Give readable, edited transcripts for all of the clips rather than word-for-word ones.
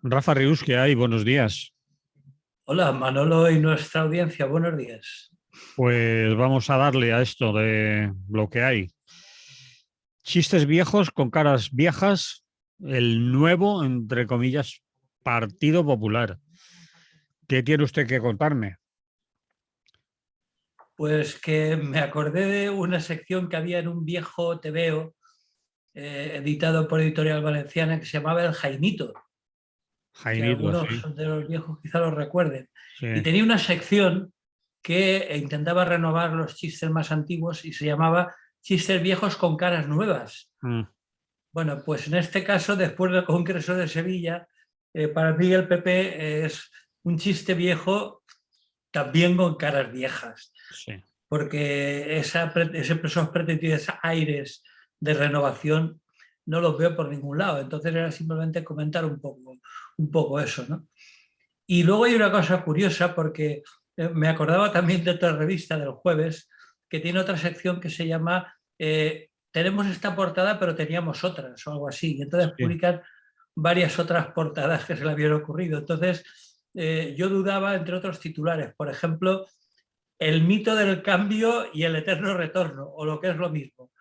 Rafa Rius, ¿qué hay? Buenos días. Hola, Manolo y nuestra audiencia, buenos días. Pues vamos a darle a esto de lo que hay. Chistes viejos con caras viejas, el nuevo, entre comillas, Partido Popular. ¿Qué tiene usted que contarme? Pues que me acordé de una sección que había en un viejo TVO editado por Editorial Valenciana que se llamaba El Jaimito, que Jaimito, algunos sí, de los viejos quizá lo recuerden. sí. Y tenía una sección que intentaba renovar los chistes más antiguos y se llamaba Chistes viejos con caras nuevas. Mm, Bueno, pues en este caso, después del Congreso de Sevilla, para mí el PP es un chiste viejo también con caras viejas, sí. porque esos pretendidos aires de renovación no los veo por ningún lado. Entonces era simplemente comentar un poco eso, ¿no? Y luego hay una cosa curiosa, porque me acordaba también de otra revista del jueves, que tiene otra sección que se llama Tenemos esta portada, pero teníamos otras, o algo así. Y entonces Sí. publican varias otras portadas que se le habían ocurrido. Entonces, yo dudaba entre otros titulares, por ejemplo, El mito del cambio y el eterno retorno, o lo que es lo mismo.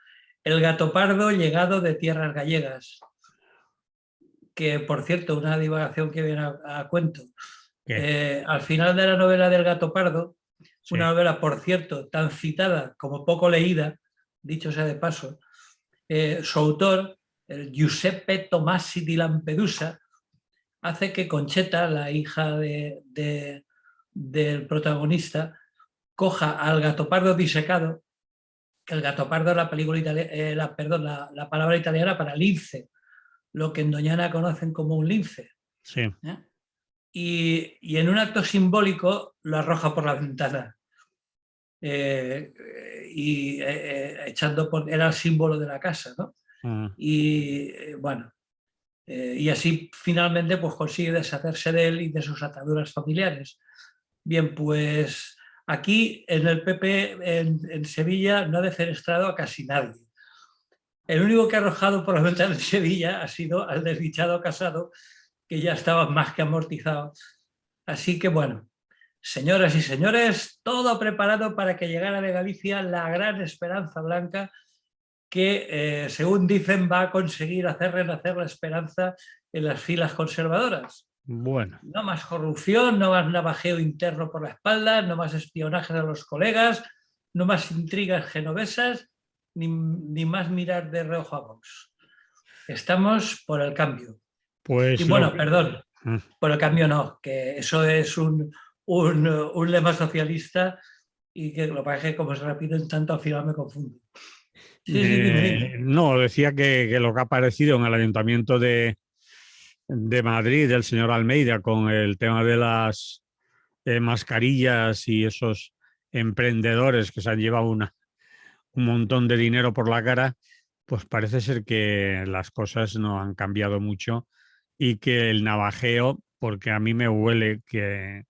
El gato pardo llegado de tierras gallegas, que por cierto, una divagación que viene a cuento. ¿Qué? Al final de la novela del gato pardo, Sí. una novela, por cierto, tan citada como poco leída, dicho sea de paso, su autor, el Giuseppe Tomasi di Lampedusa, hace que Concheta, la hija del protagonista, coja al gatopardo disecado, que el gatopardo es la, película perdón, la palabra italiana para lince, lo que en Doñana conocen como un lince. Sí. ¿Eh? Y en un acto simbólico lo arroja por la ventana. Echando por, era el símbolo de la casa, ¿no? Mm. Y bueno, y así finalmente pues consigue deshacerse de él y de sus ataduras familiares. Bien, pues aquí en el PP en Sevilla no ha defenestrado a casi nadie. El único que ha arrojado por la ventana en Sevilla ha sido al desdichado Casado, que ya estaba más que amortizado. Así que bueno, señoras y señores, todo preparado para que llegara de Galicia la gran esperanza blanca que, según dicen, va a conseguir hacer renacer la esperanza en las filas conservadoras. Bueno, No más corrupción, no más navajeo interno por la espalda, no más espionajes a los colegas, no más intrigas genovesas, ni más mirar de reojo a Vox. Estamos por el cambio. Y pues lo bueno, que... perdón, Mm. por el cambio no, que eso es un lema socialista y que lo que pasa es que como se repiten tanto al final me confundo. Sí, sí, dime, dime. No, decía que lo que ha aparecido en el Ayuntamiento de Madrid, del señor Almeida, con el tema de las mascarillas y esos emprendedores que se han llevado un montón de dinero por la cara, pues parece ser que las cosas no han cambiado mucho y que el navajeo, porque a mí me huele que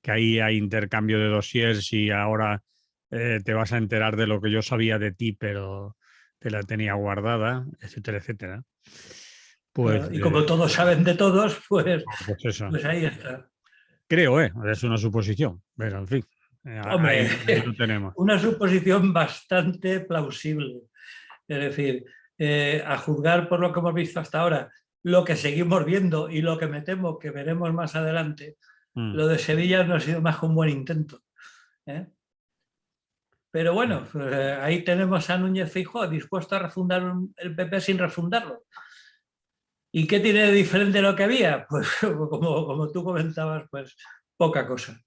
ahí hay intercambio de dossiers y ahora te vas a enterar de lo que yo sabía de ti, pero te la tenía guardada, etcétera, etcétera. Pues, Y como todos saben de todos, pues eso. pues ahí está. Creo, es una suposición, pero en fin, Hombre, ahí lo tenemos. una suposición bastante plausible. Es decir, a juzgar por lo que hemos visto hasta ahora, lo que seguimos viendo y lo que me temo que veremos más adelante, Mm. lo de Sevilla no ha sido más que un buen intento. ¿Eh? Pero bueno, ahí tenemos a Núñez Feijóo dispuesto a refundar el PP sin refundarlo. ¿Y qué tiene de diferente lo que había? Pues como tú comentabas, pues poca cosa.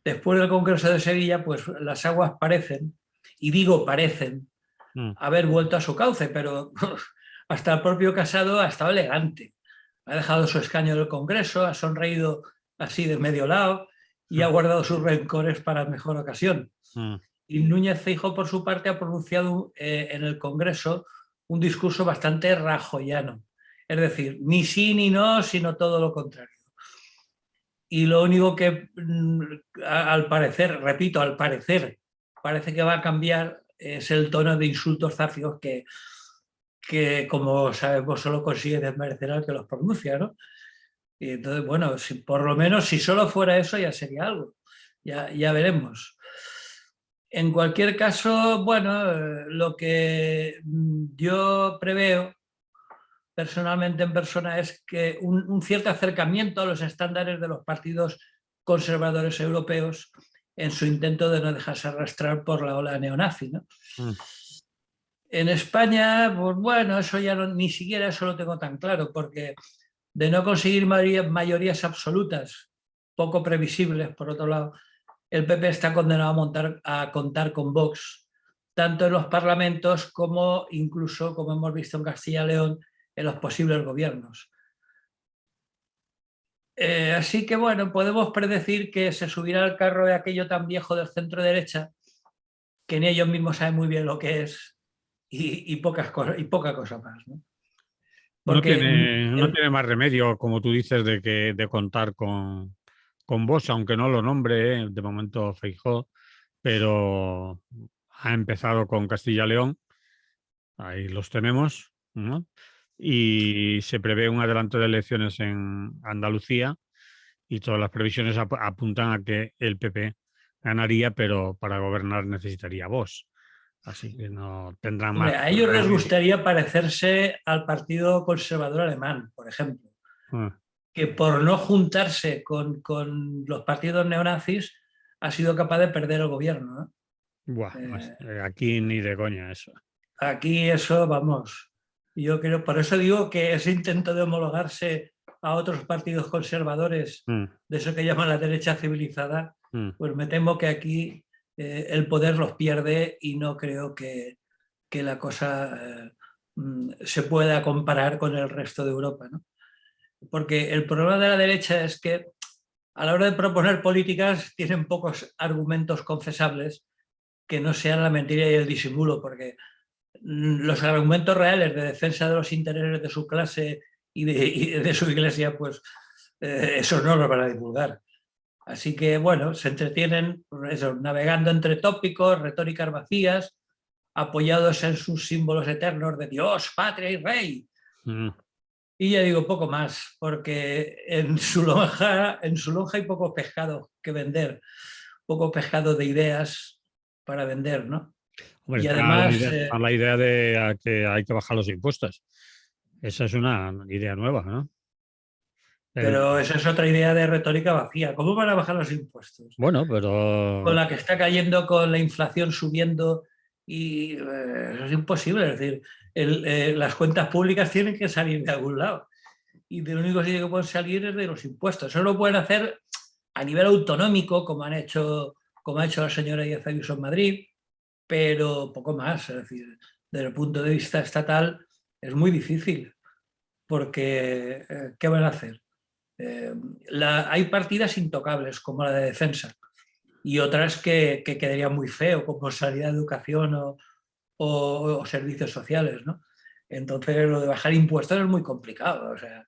Después del Congreso de Sevilla, pues las aguas parecen, y digo parecen, Mm. haber vuelto a su cauce, pero hasta el propio Casado ha estado elegante. Ha dejado su escaño en el Congreso, ha sonreído así de medio lado y ha guardado sus rencores para mejor ocasión. Mm. Y Núñez Feijóo, por su parte, ha pronunciado en el Congreso un discurso bastante rajoyano. Es decir, ni sí ni no, sino todo lo contrario. Y lo único que, al parecer, repito, al parecer, parece que va a cambiar es el tono de insultos zafios que como sabemos, solo consigue desmerecer al que los pronuncia, ¿no? Y entonces, bueno, si, por lo menos si solo fuera eso ya sería algo. Ya veremos. En cualquier caso, bueno, lo que yo preveo personalmente en persona es que un cierto acercamiento a los estándares de los partidos conservadores europeos en su intento de no dejarse arrastrar por la ola neonazi, ¿no? Mm. En España, pues bueno, eso ya no, ni siquiera eso lo tengo tan claro, porque de no conseguir mayorías absolutas, poco previsibles, por otro lado, el PP está condenado a contar con Vox, tanto en los parlamentos como incluso, como hemos visto en Castilla y León, en los posibles gobiernos. Así que bueno, podemos predecir que se subirá al carro de aquello tan viejo del centro derecha, que ni ellos mismos saben muy bien lo que es y poca cosa más, ¿no? No Porque no tiene más remedio, como tú dices, de contar con vos, aunque no lo nombre, de momento Feijóo, pero ha empezado con Castilla y León, ahí los tenemos, ¿no? Y se prevé un adelanto de elecciones en Andalucía y todas las previsiones apuntan a que el PP ganaría, pero para gobernar necesitaría Vox. Así que no tendrán más hombre, a ellos les remedio. gustaría parecerse al Partido Conservador Alemán, por ejemplo, Ah, que por no juntarse con los partidos neonazis ha sido capaz de perder el gobierno, ¿no? buah, Eh, aquí ni de coña eso. Aquí eso, vamos, yo creo, por eso digo que ese intento de homologarse a otros partidos conservadores, Mm, de eso que llaman la derecha civilizada, mm. pues me temo que aquí el poder los pierde y no creo que la cosa se pueda comparar con el resto de Europa, ¿no? Porque el problema de la derecha es que a la hora de proponer políticas tienen pocos argumentos confesables que no sean la mentira y el disimulo, porque los argumentos reales de defensa de los intereses de su clase y de su iglesia, pues eso no los van a divulgar. Así que, bueno, se entretienen pues, eso, navegando entre tópicos, retóricas vacías, apoyados en sus símbolos eternos de Dios, patria y rey. Mm. Y ya digo poco más, porque en su lonja hay poco pescado que vender, poco pescado de ideas para vender, ¿no? Hombre, Y además, está la idea de que hay que bajar los impuestos. Esa es una idea nueva, ¿no? El- pero esa es otra idea de retórica vacía. ¿Cómo van a bajar los impuestos? bueno, Con pero la que está cayendo, con la inflación subiendo y eso es imposible. Es decir, las cuentas públicas tienen que salir de algún lado y de lo único sitio que pueden salir es de los impuestos. Eso lo pueden hacer a nivel autonómico, como ha hecho la señora Díaz Ayuso en Madrid, pero poco más. Es decir, desde el punto de vista estatal es muy difícil porque ¿qué van a hacer? Eh, hay partidas intocables como la de defensa y otras que quedarían muy feo como sanidad, educación o servicios sociales, ¿no? Entonces lo de bajar impuestos es muy complicado. O sea,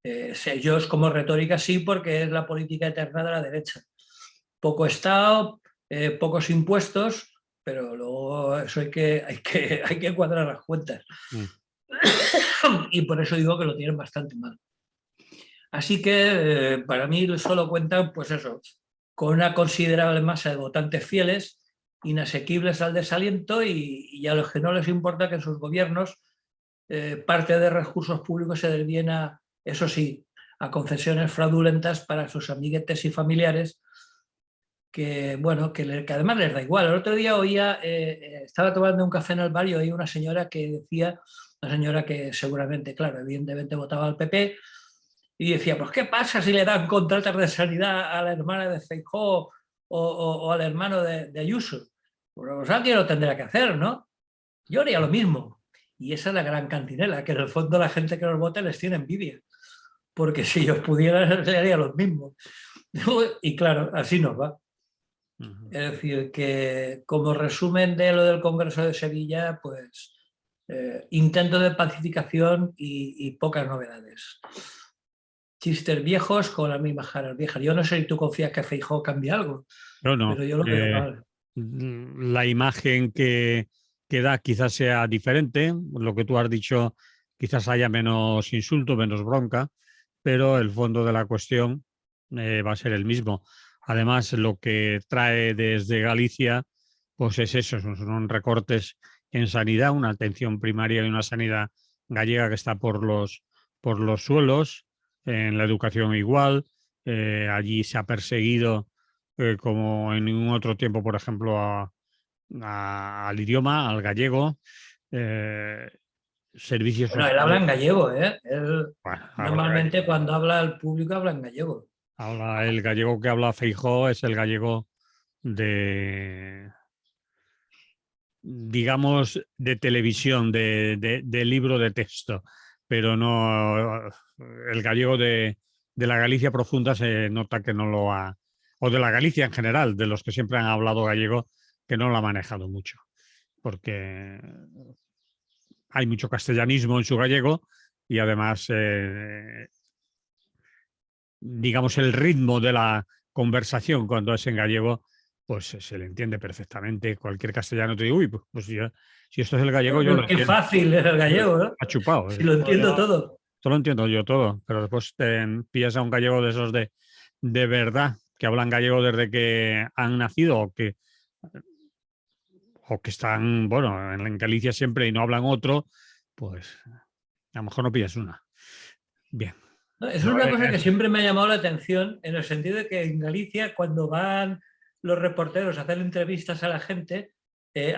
ellos como retórica sí porque es la política eterna de la derecha. Poco Estado, pocos impuestos, pero luego eso hay que cuadrar las cuentas. mm, Y por eso digo que lo tienen bastante mal. Así que para mí solo cuentan, pues eso, con una considerable masa de votantes fieles, inasequibles al desaliento y a los que no les importa que en sus gobiernos parte de recursos públicos se desvíen a, eso sí, a concesiones fraudulentas para sus amiguetes y familiares que, bueno, que además les da igual. El otro día oía, estaba tomando un café en el bar y oí una señora que decía, una señora que seguramente, claro, evidentemente votaba al PP, y decía, pues ¿qué pasa si le dan contratos de sanidad a la hermana de Feijóo o al hermano de Ayuso? Pues alguien lo tendrá que hacer, ¿no? Yo haría lo mismo. Y esa es la gran cantinela, que en el fondo la gente que los vota les tiene envidia, porque si yo pudiera, le haría lo mismo. Y claro, así nos va. ujú. Es decir, que como resumen de lo del Congreso de Sevilla, pues intento de pacificación y pocas novedades. Chistes viejos con las mismas caras viejas. Yo no sé si tú confías que Feijóo cambie algo, Yo no. pero yo lo veo mal. La imagen que da quizás sea diferente. Lo que tú has dicho, quizás haya menos insulto, menos bronca, pero el fondo de la cuestión va a ser el mismo. Además, lo que trae desde Galicia, pues es eso, son recortes en sanidad, una atención primaria y una sanidad gallega que está por los suelos, en la educación igual. Allí se ha perseguido, como en ningún otro tiempo, por ejemplo, al idioma, al gallego. Eh, servicios Bueno, él habla en sociales. gallego, ¿eh? Él Bueno, normalmente cuando habla al público habla en gallego. el gallego que habla Feijóo es el gallego de, digamos, de televisión, de libro de texto, pero no el gallego de la Galicia profunda se nota que no lo ha, o de la Galicia en general, de los que siempre han hablado gallego, que no lo ha manejado mucho, porque hay mucho castellanismo en su gallego y además, digamos, el ritmo de la conversación cuando es en gallego, pues se le entiende perfectamente. Cualquier castellano te dice, uy, pues si esto es el gallego, yo lo Qué entiendo. fácil es el gallego, ¿no? Ha chupado. Si lo entiendo todo. Esto lo entiendo yo todo, pero después te pillas a un gallego de esos de verdad, que hablan gallego desde que han nacido o que están, bueno, en Galicia siempre y no hablan otro, pues a lo mejor no pillas una. Bien. ¿No? Eso es No, una cosa que siempre me ha llamado la atención, en el sentido de que en Galicia, cuando van los reporteros a hacer entrevistas a la gente,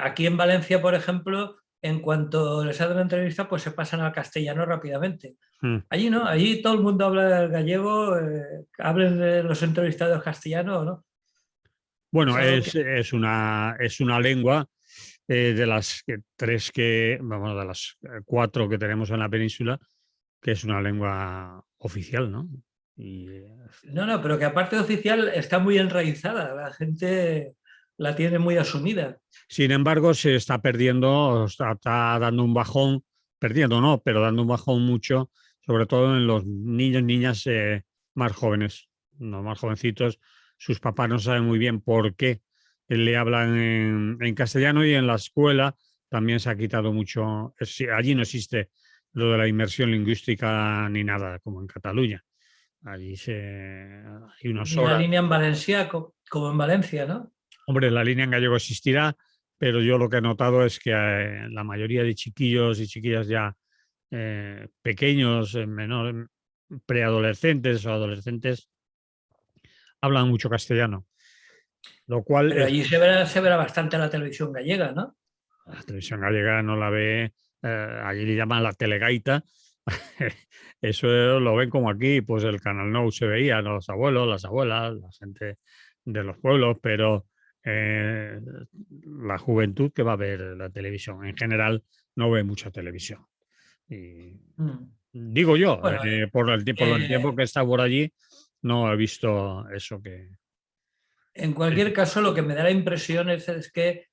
aquí en Valencia, por ejemplo, en cuanto les hacen una entrevista, pues se pasan al castellano rápidamente. mm. Allí no, allí todo el mundo habla el gallego, hablen de los entrevistados castellano, ¿no? Es Bueno, algo que... es una lengua de las tres que, vamos, de las cuatro que tenemos en la península, que es una lengua oficial, ¿no? Y, No, no, pero que aparte de oficial está muy enraizada, la gente la tiene muy asumida. sin embargo, se está perdiendo, está dando un bajón, perdiendo no, pero dando un bajón mucho, sobre todo en los niños, niñas más jóvenes, los más jovencitos. Sus papás no saben muy bien por qué le hablan en castellano y en la escuela también se ha quitado mucho. Allí no existe lo de la inmersión lingüística ni nada, como en Cataluña. Allí hay unas Ni la horas. línea en Valencia como en Valencia, ¿no? Hombre, la línea en gallego existirá, pero yo lo que he notado es que la mayoría de chiquillos y chiquillas ya pequeños, menor, preadolescentes o adolescentes, hablan mucho castellano, lo cual Pero allí se verá bastante la televisión gallega, ¿no? la televisión gallega no la ve, allí le llaman la telegaita. Eso lo ven como aquí, pues el Canal Nou se veía, ¿no? Los abuelos, las abuelas, la gente de los pueblos, pero eh, la juventud que va a ver la televisión en general no ve mucha televisión. Y Mm. digo yo, Bueno, por el tiempo eh, que he estado por allí, no he visto eso que... en cualquier caso, lo que me da la impresión es que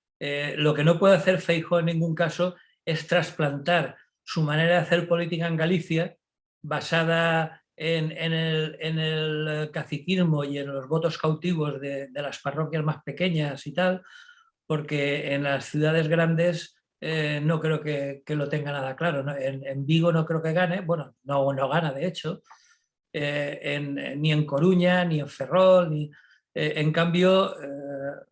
lo que no puede hacer Feijóo en ningún caso es trasplantar su manera de hacer política en Galicia, basada en el caciquismo y en los votos cautivos de las parroquias más pequeñas y tal, porque en las ciudades grandes no creo que lo tenga nada claro, ¿no? En Vigo no creo que gane, bueno, no gana de hecho, ni en Coruña, ni en Ferrol, en cambio,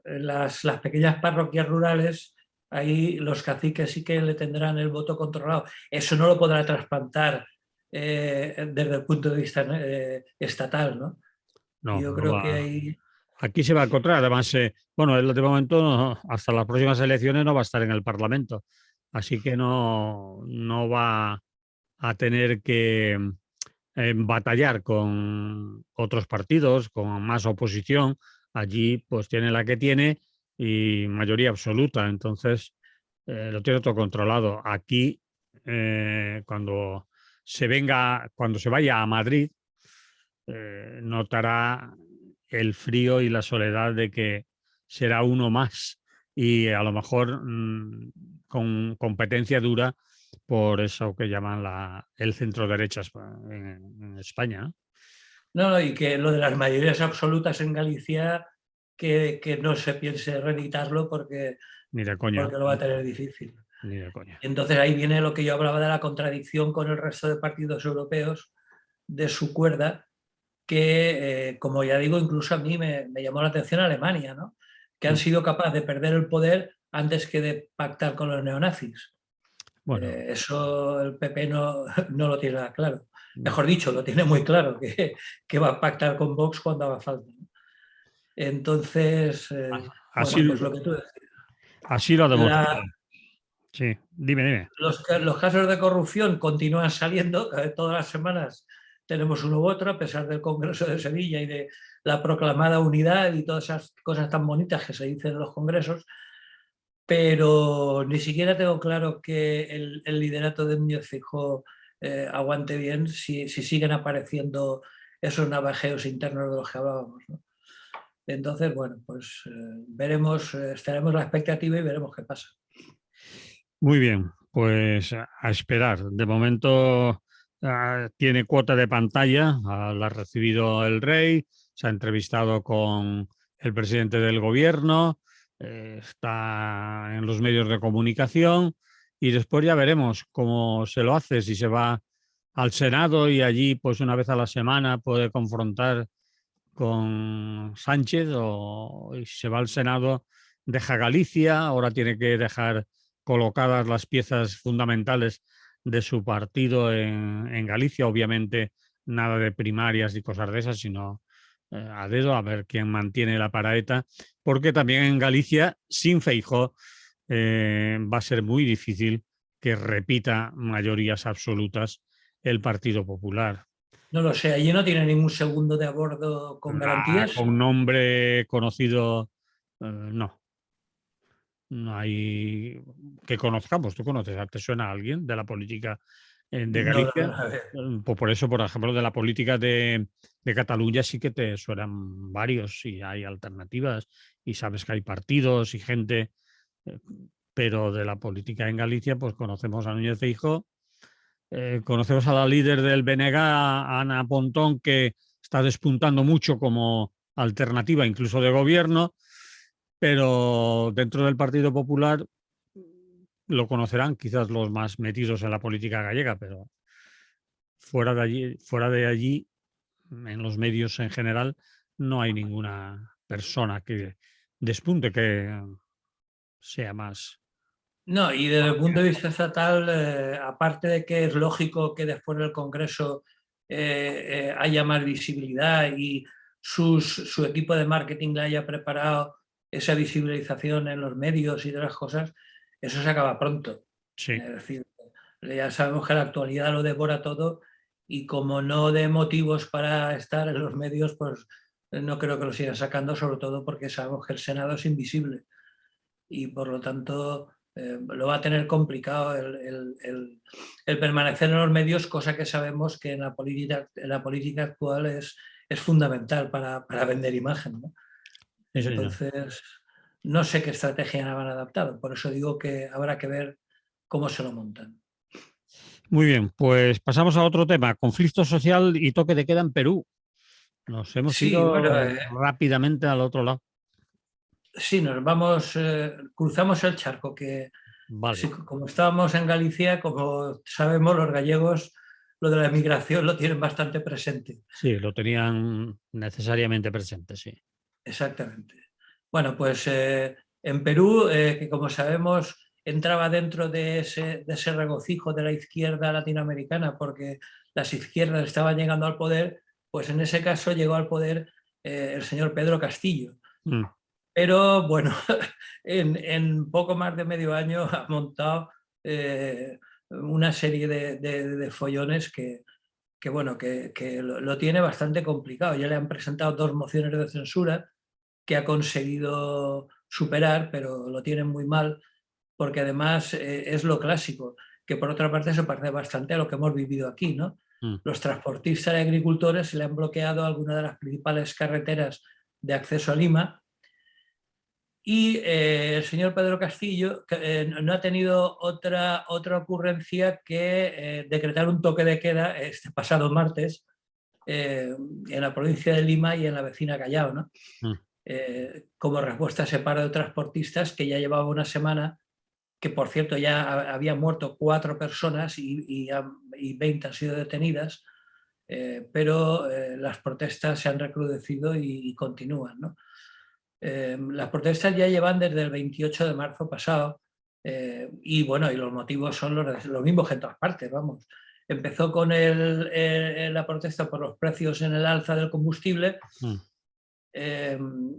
las pequeñas parroquias rurales, ahí los caciques sí que le tendrán el voto controlado. Eso no lo podrá trasplantar desde el punto de vista estatal, ¿no? No, Yo no creo que va. ahí... Aquí se va a encontrar, además, bueno, él de momento hasta las próximas elecciones no va a estar en el Parlamento, así que no va a tener que batallar con otros partidos, con más oposición. Allí pues tiene la que tiene y mayoría absoluta, entonces lo tiene todo controlado. Aquí, cuando se vaya a Madrid, notará el frío y la soledad de que será uno más y a lo mejor con competencia dura por eso que llaman el centro derecha en España, ¿no? No, no, y que lo de las mayorías absolutas en Galicia, que no se piense reeditarlo Ni de coña, porque lo va a tener difícil. ni de coña. Entonces ahí viene lo que yo hablaba de la contradicción con el resto de partidos europeos, de su cuerda que, como ya digo, incluso a mí me llamó la atención Alemania, ¿no? Que han sido capaces de perder el poder antes que de pactar con los neonazis. Bueno, Eso el PP no lo tiene nada claro. Mejor dicho, lo tiene muy claro, que va a pactar con Vox cuando haga falta. Entonces, así, bueno, pues lo que tú decías. así lo ha demostrado. Sí, dime. Los casos de corrupción continúan saliendo, todas las semanas tenemos uno u otro, a pesar del Congreso de Sevilla y de la proclamada unidad y todas esas cosas tan bonitas que se dicen en los congresos, pero ni siquiera tengo claro que el liderato de Núñez Feijóo aguante bien si siguen apareciendo esos navajeos internos de los que hablábamos, ¿no? Entonces, bueno, pues veremos, estaremos a la expectativa y veremos qué pasa. Muy bien, pues a esperar. De momento tiene cuota de pantalla, la ha recibido el rey, se ha entrevistado con el presidente del gobierno, está en los medios de comunicación y después ya veremos cómo se lo hace, si se va al Senado y allí pues una vez a la semana puede confrontar con Sánchez o si se va al Senado deja Galicia, ahora tiene que dejar colocadas las piezas fundamentales de su partido en Galicia, obviamente nada de primarias y cosas de esas, sino a dedo, a ver quién mantiene la paraeta, porque también en Galicia, sin Feijóo, va a ser muy difícil que repita mayorías absolutas el Partido Popular. No lo sé, allí no tiene ningún segundo de a bordo con garantías. Con nombre conocido, no. No hay que conozcamos. ¿Tú conoces? ¿Te suena a alguien de la política de No, no, Galicia? a ver. Pues por eso, por ejemplo, de la política de Cataluña sí que te suenan varios y hay alternativas y sabes que hay partidos y gente, eh, pero de la política en Galicia, pues conocemos a Núñez Feijóo, conocemos a la líder del BNG, Ana Pontón, que está despuntando mucho como alternativa incluso de gobierno, pero dentro del Partido Popular lo conocerán quizás los más metidos en la política gallega, pero fuera de allí, en los medios en general, no hay ninguna persona que despunte, que sea más. No, y desde el punto de vista estatal, aparte de que es lógico que después del Congreso haya más visibilidad y su equipo de marketing le haya preparado esa visibilización en los medios y de las cosas, eso se acaba pronto. Sí. Es decir, ya sabemos que la actualidad lo devora todo y como no dé motivos para estar en los medios, pues no creo que lo sigan sacando, sobre todo porque sabemos que el Senado es invisible y por lo tanto lo va a tener complicado el permanecer en los medios, cosa que sabemos que en la política actual es fundamental para vender imagen, ¿no? Sí, señor. Entonces, no sé qué estrategia van adaptado, por eso digo que habrá que ver cómo se lo montan. Muy bien, pues pasamos a otro tema, conflicto social y toque de queda en Perú. Nos hemos Sí, bueno, ido rápidamente al otro lado. sí, nos vamos, cruzamos el charco, que Vale. sí, como estábamos en Galicia, como sabemos, los gallegos lo de la emigración lo tienen bastante presente. Sí, lo tenían necesariamente presente, sí. Exactamente. Bueno, pues en Perú, que como sabemos entraba dentro de ese regocijo de la izquierda latinoamericana porque las izquierdas estaban llegando al poder, pues en ese caso llegó al poder el señor Pedro Castillo. Mm. Pero bueno, en poco más de medio año ha montado una serie de follones que bueno, que lo tiene bastante complicado. Ya le han presentado 2 mociones de censura que ha conseguido superar, pero lo tienen muy mal, porque además es lo clásico, que por otra parte se parece bastante a lo que hemos vivido aquí, ¿no? Mm. Los transportistas y agricultores le han bloqueado algunas de las principales carreteras de acceso a Lima y el señor Pedro Castillo no ha tenido otra ocurrencia que decretar un toque de queda este pasado martes en la provincia de Lima y en la vecina Callao, ¿no? Mm. Como respuesta a ese paro de transportistas que ya llevaba una semana, que por cierto ya había muerto 4 personas y 20 han sido detenidas, pero las protestas se han recrudecido y continúan, ¿no? Las protestas ya llevan desde el 28 de marzo pasado y bueno, y los motivos son los mismos que en todas partes, vamos. Empezó con la protesta por los precios en el alza del combustible,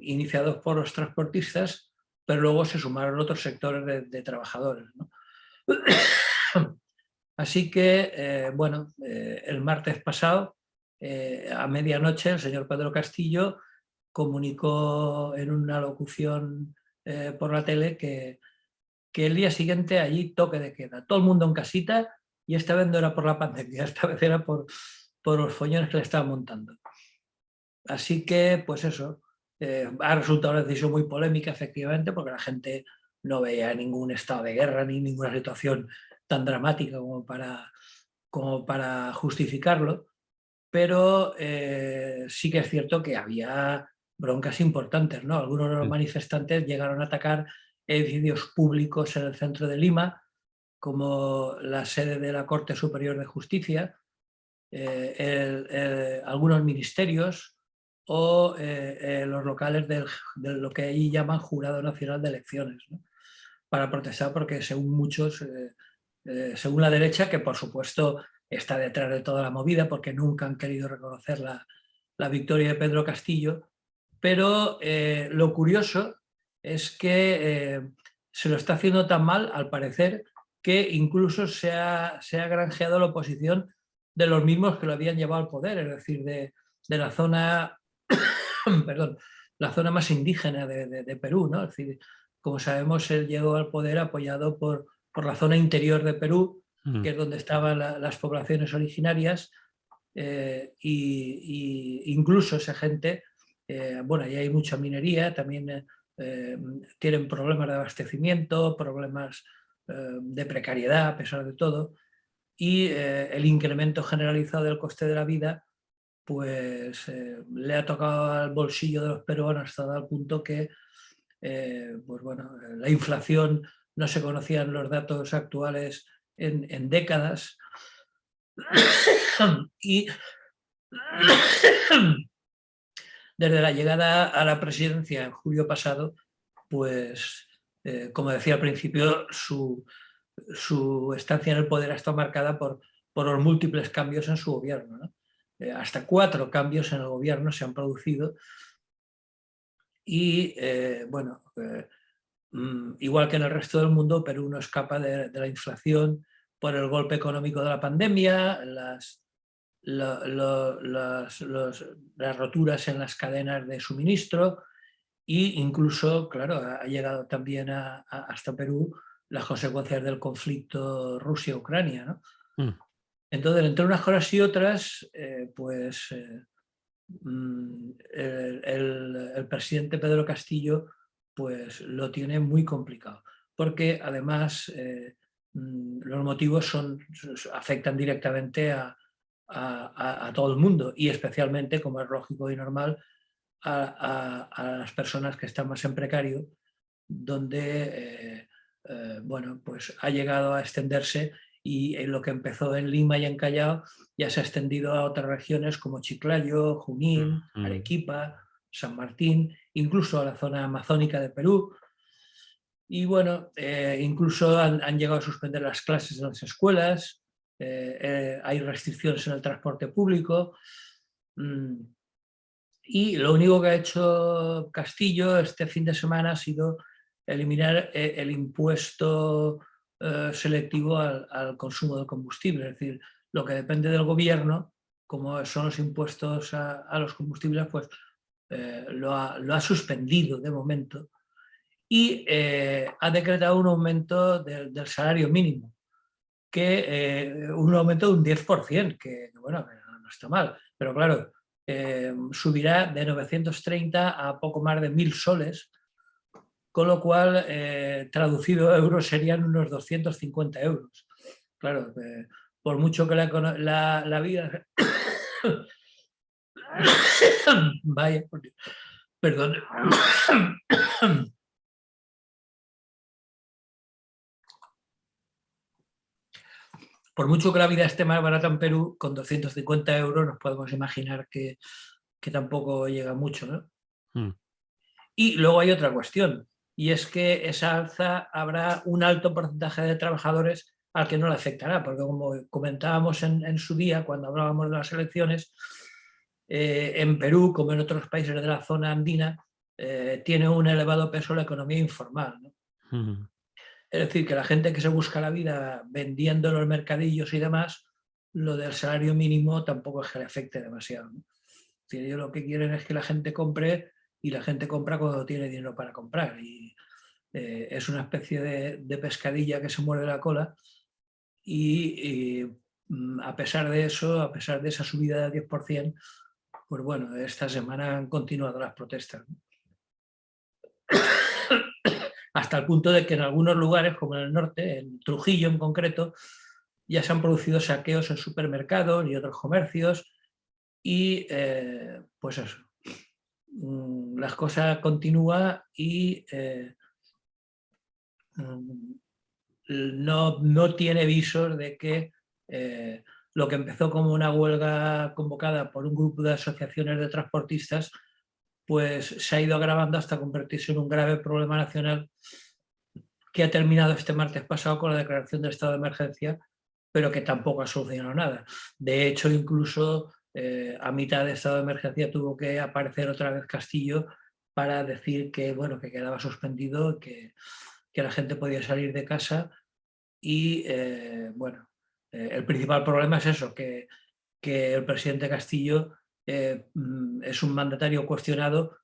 iniciados por los transportistas, pero luego se sumaron otros sectores de trabajadores, ¿no? Así que, bueno, el martes pasado, a medianoche, el señor Pedro Castillo comunicó en una locución por la tele que el día siguiente allí toque de queda, todo el mundo en casita, y esta vez no era por la pandemia, esta vez era por los follones que le estaban montando. Así que, pues eso, ha resultado una decisión muy polémica, efectivamente, porque la gente no veía ningún estado de guerra ni ninguna situación tan dramática como para justificarlo, pero sí que es cierto que había broncas importantes, ¿no? Algunos de los manifestantes llegaron a atacar edificios públicos en el centro de Lima, como la sede de la Corte Superior de Justicia, algunos ministerios o los locales de lo que allí llaman Jurado Nacional de Elecciones, ¿no? Para protestar porque según muchos, según la derecha, que por supuesto está detrás de toda la movida porque nunca han querido reconocer la victoria de Pedro Castillo, pero lo curioso es que se lo está haciendo tan mal, al parecer, que incluso se ha granjeado la oposición de los mismos que lo habían llevado al poder, es decir, de la zona, perdón, la zona más indígena de Perú, ¿no? Es decir, como sabemos, él llegó al poder apoyado por la zona interior de Perú, que es donde estaban las poblaciones originarias, y incluso esa gente, bueno, ahí hay mucha minería, también tienen problemas de abastecimiento, problemas de precariedad a pesar de todo, y el incremento generalizado del coste de la vida pues le ha tocado al bolsillo de los peruanos hasta tal punto que pues bueno, la inflación no se conocían los datos actuales en décadas y desde la llegada a la presidencia en julio pasado, pues como decía al principio, su estancia en el poder ha estado marcada por los múltiples cambios en su gobierno, ¿no? Hasta 4 cambios en el gobierno se han producido y bueno, igual que en el resto del mundo, Perú no escapa de la inflación por el golpe económico de la pandemia, las roturas en las cadenas de suministro e incluso, claro, ha llegado también hasta Perú las consecuencias del conflicto Rusia-Ucrania, ¿no? Entonces, entre unas cosas y otras, pues el presidente Pedro Castillo pues lo tiene muy complicado, porque además los motivos afectan directamente a todo el mundo y especialmente, como es lógico y normal, a las personas que están más en precario, donde bueno, pues ha llegado a extenderse y en lo que empezó en Lima y en Callao ya se ha extendido a otras regiones como Chiclayo, Junín, Arequipa, San Martín, incluso a la zona amazónica de Perú. Y bueno, incluso han llegado a suspender las clases en las escuelas, hay restricciones en el transporte público. Y lo único que ha hecho Castillo este fin de semana ha sido eliminar el impuesto selectivo al consumo de combustible. Es decir, lo que depende del gobierno, como son los impuestos a los combustibles, pues lo ha suspendido de momento y ha decretado un aumento del salario mínimo, un aumento de un 10%, que bueno, no está mal, pero claro, subirá de 930 a poco más de 1.000 soles, con lo cual, traducido a euros, serían unos 250 euros. Claro, por mucho que la vida... Vaya, perdón. por mucho que la vida esté más barata en Perú, con 250 euros nos podemos imaginar que tampoco llega mucho, ¿no? Mm. Y luego hay otra cuestión, y es que esa alza habrá un alto porcentaje de trabajadores al que no le afectará, porque como comentábamos en su día, cuando hablábamos de las elecciones, en Perú, como en otros países de la zona andina, tiene un elevado peso la economía informal, ¿no? Mm. Es decir, que la gente que se busca la vida vendiendo en los mercadillos y demás, lo del salario mínimo tampoco es que le afecte demasiado, ¿no? Es decir, ellos lo que quieren es que la gente compre, y la gente compra cuando tiene dinero para comprar. Y es una especie de pescadilla que se muerde la cola, y a pesar de eso, a pesar de esa subida del 10%, pues bueno, esta semana han continuado las protestas, ¿no? Hasta el punto de que en algunos lugares, como en el norte, en Trujillo en concreto, ya se han producido saqueos en supermercados y otros comercios, y pues eso, las cosas continúan, y no tiene visos de que lo que empezó como una huelga convocada por un grupo de asociaciones de transportistas, pues se ha ido agravando hasta convertirse en un grave problema nacional, que ha terminado este martes pasado con la declaración de estado de emergencia, pero que tampoco ha solucionado nada. De hecho, incluso a mitad de estado de emergencia tuvo que aparecer otra vez Castillo para decir que, bueno, que quedaba suspendido, que la gente podía salir de casa. Y bueno, el principal problema es eso, que el presidente Castillo es un mandatario cuestionado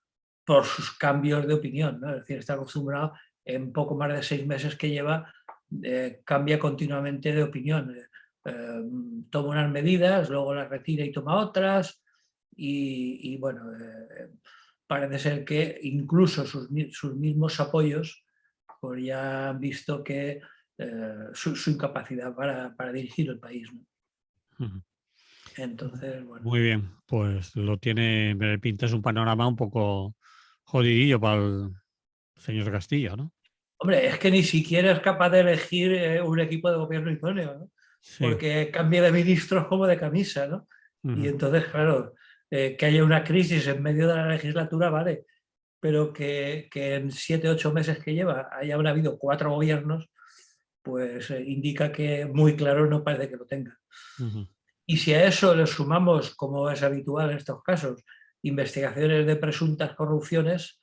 por sus cambios de opinión, ¿no? Es decir, está acostumbrado, en poco más de 6 meses que lleva, cambia continuamente de opinión. Toma unas medidas, luego las retira y toma otras, y bueno, parece ser que incluso sus mismos apoyos pues ya han visto que su incapacidad para dirigir el país, ¿no? Ujú. Entonces, bueno. Muy bien, pues lo tiene, me pintas un panorama un poco jodidillo para el señor Castillo, ¿no? Hombre, es que ni siquiera es capaz de elegir un equipo de gobierno idóneo, ¿no? Sí. Porque cambia de ministros como de camisa, ¿no? Y Ujú. entonces, claro, que haya una crisis en medio de la legislatura, vale, pero que en 7, 8 meses que lleva haya habido 4 gobiernos, pues indica que muy claro no parece que lo tenga. Ujú. Y si a eso le sumamos, como es habitual en estos casos, investigaciones de presuntas corrupciones,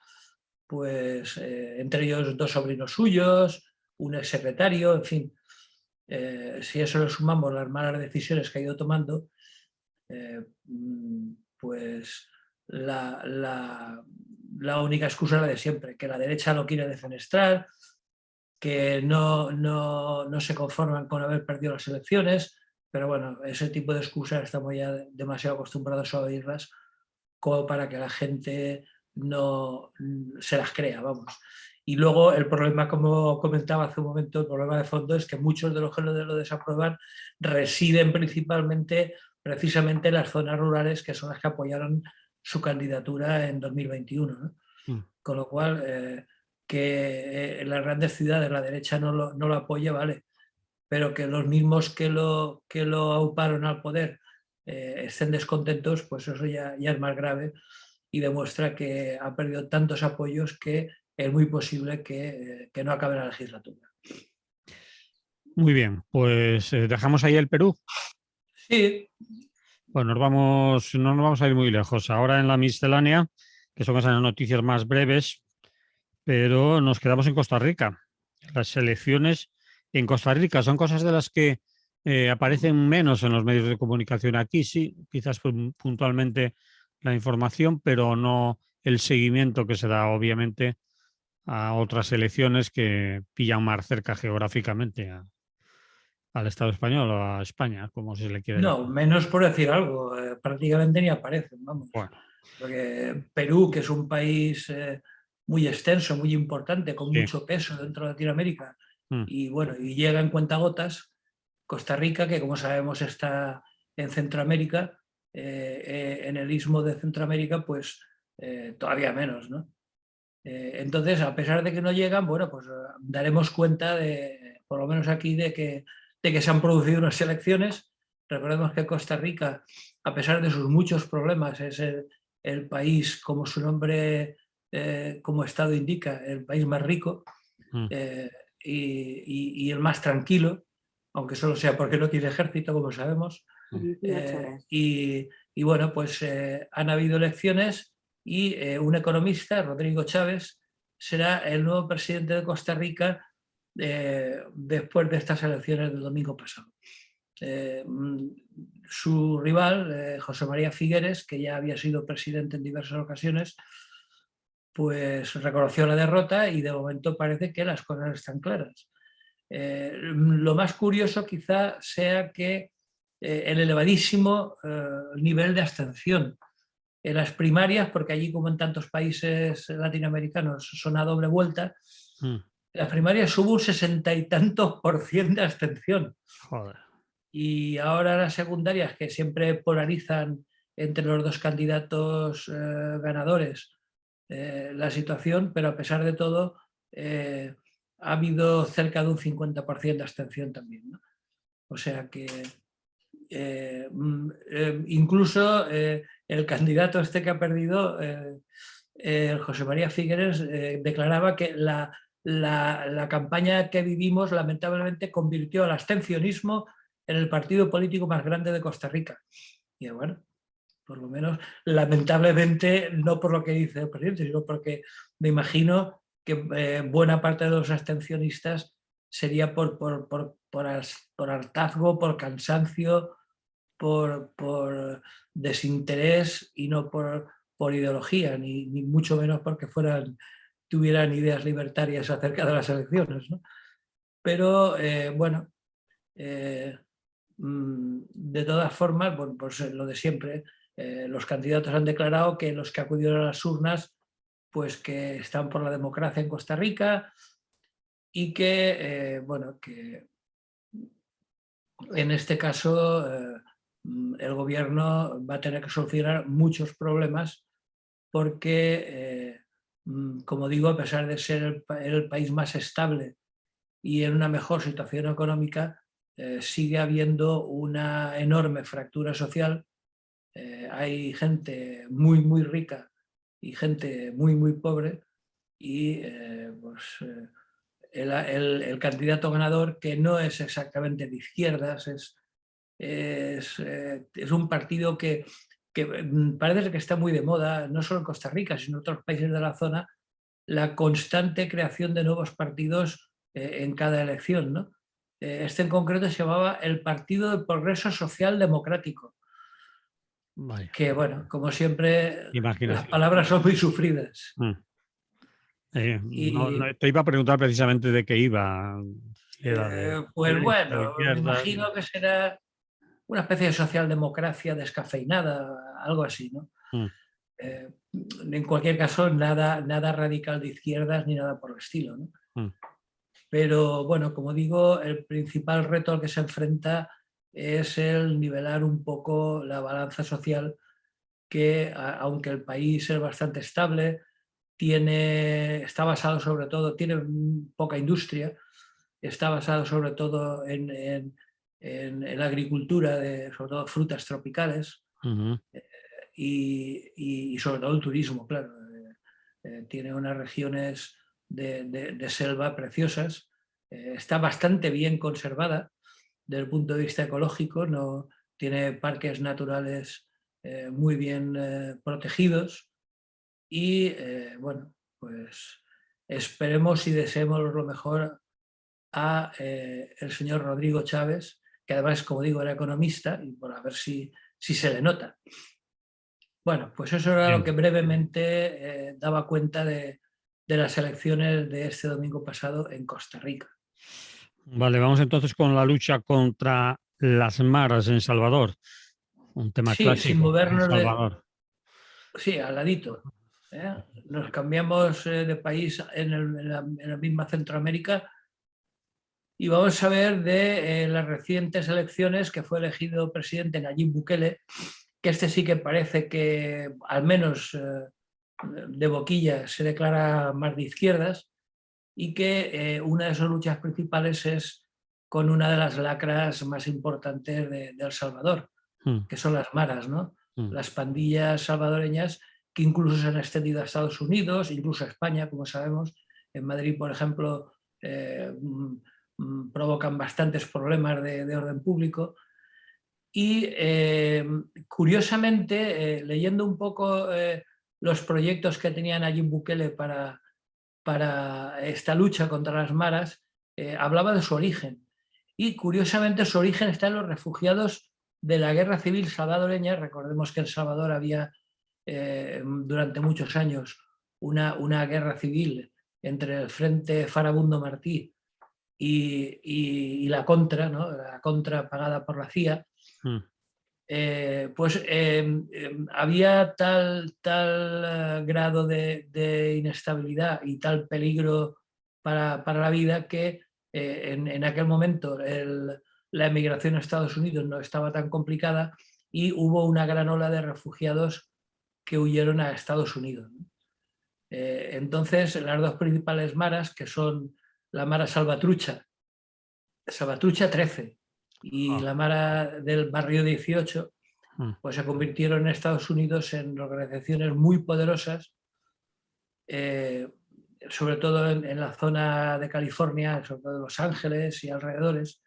pues entre ellos 2 sobrinos suyos, un exsecretario, en fin, si a eso le sumamos las malas decisiones que ha ido tomando, pues la única excusa es la de siempre, que la derecha lo quiere defenestrar, que no se conforman con haber perdido las elecciones, pero bueno, ese tipo de excusas estamos ya demasiado acostumbrados a oírlas como para que la gente no se las crea, vamos. Y luego el problema, como comentaba hace un momento, el problema de fondo es que muchos de los que lo desaprueban residen principalmente precisamente en las zonas rurales, que son las que apoyaron su candidatura en 2021, ¿no? Mm. Con lo cual, que en las grandes ciudades la derecha no lo apoye, vale, pero que los mismos que lo auparon al poder estén descontentos, pues eso ya es más grave, y demuestra que ha perdido tantos apoyos que es muy posible que no acabe la legislatura. Muy bien, pues dejamos ahí el Perú. Sí, Pues no nos vamos a ir muy lejos. Ahora en la miscelánea, que son esas noticias más breves, pero nos quedamos en Costa Rica. Las elecciones en Costa Rica son cosas de las que aparecen menos en los medios de comunicación aquí, sí, quizás puntualmente la información, pero no el seguimiento que se da, obviamente, a otras elecciones que pillan más cerca geográficamente al Estado español o a España, como se le quiere no, llamar. menos por decir algo, prácticamente ni aparecen, vamos. Bueno, Porque Perú, que es un país muy extenso, muy importante, con sí. mucho peso dentro de Latinoamérica, Mm. y bueno, y llega en cuentagotas. Costa Rica, que como sabemos está en Centroamérica, en el istmo de Centroamérica, pues todavía menos, ¿no? Entonces, a pesar de que no llegan, bueno, pues daremos cuenta de, por lo menos aquí, de que de que se han producido unas elecciones. Recordemos que Costa Rica, a pesar de sus muchos problemas, es el país, como su nombre como Estado indica, el país más rico y el más tranquilo, aunque solo sea porque no tiene ejército, como sabemos. Y bueno, pues han habido elecciones y un economista, Rodrigo Chávez, será el nuevo presidente de Costa Rica después de estas elecciones del domingo pasado. Su rival, José María Figueres, que ya había sido presidente en diversas ocasiones, pues reconoció la derrota y de momento parece que las cosas están claras. Lo más curioso quizá sea que el elevadísimo nivel de abstención en las primarias, porque allí como en tantos países latinoamericanos son a doble vuelta, en las primarias hubo un 60 y tantos % de abstención. Joder. Y ahora las secundarias, que siempre polarizan entre los dos candidatos ganadores la situación, pero a pesar de todo ha habido cerca de un 50% de abstención también, ¿no? O sea que incluso el candidato este que ha perdido, José María Figueres, declaraba que la campaña que vivimos lamentablemente convirtió al abstencionismo en el partido político más grande de Costa Rica. Y bueno, por lo menos, lamentablemente, no por lo que dice el presidente, sino porque me imagino que buena parte de los abstencionistas sería por hartazgo, por cansancio, por desinterés y no por ideología, ni mucho menos porque tuvieran ideas libertarias acerca de las elecciones, ¿no? Pero bueno, de todas formas, bueno, pues lo de siempre, los candidatos han declarado que los que acudieron a las urnas, pues que están por la democracia en Costa Rica y que, bueno, que en este caso el gobierno va a tener que solucionar muchos problemas porque, como digo, a pesar de ser el país más estable y en una mejor situación económica, sigue habiendo una enorme fractura social. Hay gente muy, muy rica y gente muy, muy pobre y pues, el candidato ganador, que no es exactamente de izquierdas, es un partido que parece que está muy de moda, no solo en Costa Rica, sino en otros países de la zona, la constante creación de nuevos partidos en cada elección, ¿no? Este en concreto se llamaba el Partido del Progreso Social Democrático. Vaya. Que bueno, como siempre, Imaginación. las palabras son muy sufridas. No, te iba a preguntar precisamente de qué iba. Pues bueno, me izquierda, imagino que será una especie de socialdemocracia descafeinada, algo así, ¿no? En cualquier caso, nada radical de izquierdas ni nada por el estilo, ¿no? Pero bueno, como digo, el principal reto al que se enfrenta es el nivelar un poco la balanza social, que aunque el país es bastante estable, está basado sobre todo, tiene poca industria, está basado sobre todo en la agricultura, sobre todo frutas tropicales y sobre todo el turismo, claro. Tiene unas regiones de selva preciosas, está bastante bien conservada desde el punto de vista ecológico, no, tiene parques naturales muy bien protegidos y bueno, pues esperemos y deseemos lo mejor a el señor Rodrigo Chávez, que además, como digo, era economista, y por a ver si se le nota. Bueno, pues eso era lo que brevemente daba cuenta de las elecciones de este domingo pasado en Costa Rica. Vale, vamos entonces con la lucha contra las maras en Salvador. Un tema Sí, clásico sin movernos en Salvador. Sí, al ladito. Nos cambiamos de país en la misma Centroamérica y vamos a ver de las recientes elecciones que fue elegido presidente Nayib Bukele, que este sí que parece que, al menos de boquilla, se declara más de izquierdas y que una de sus luchas principales es con una de las lacras más importantes de El Salvador, que son las maras, ¿no? Las pandillas salvadoreñas que incluso se han extendido a Estados Unidos, incluso a España, como sabemos. En Madrid, por ejemplo, provocan bastantes problemas de orden público. Y curiosamente, leyendo un poco los proyectos que tenía Nayib Bukele para esta lucha contra las maras, hablaba de su origen. Y curiosamente su origen está en los refugiados de la guerra civil salvadoreña. Recordemos que en El Salvador había durante muchos años una guerra civil entre el Frente Farabundo Martí y la Contra, ¿no? La Contra pagada por la CIA. Había tal grado de inestabilidad y tal peligro para la vida que en aquel momento la emigración a Estados Unidos no estaba tan complicada y hubo una gran ola de refugiados que huyeron a Estados Unidos. Entonces, las dos principales maras, que son la Mara Salvatrucha 13 y la Mara del Barrio 18, pues se convirtieron en Estados Unidos en organizaciones muy poderosas, sobre todo en la zona de California, sobre todo Los Ángeles y alrededores.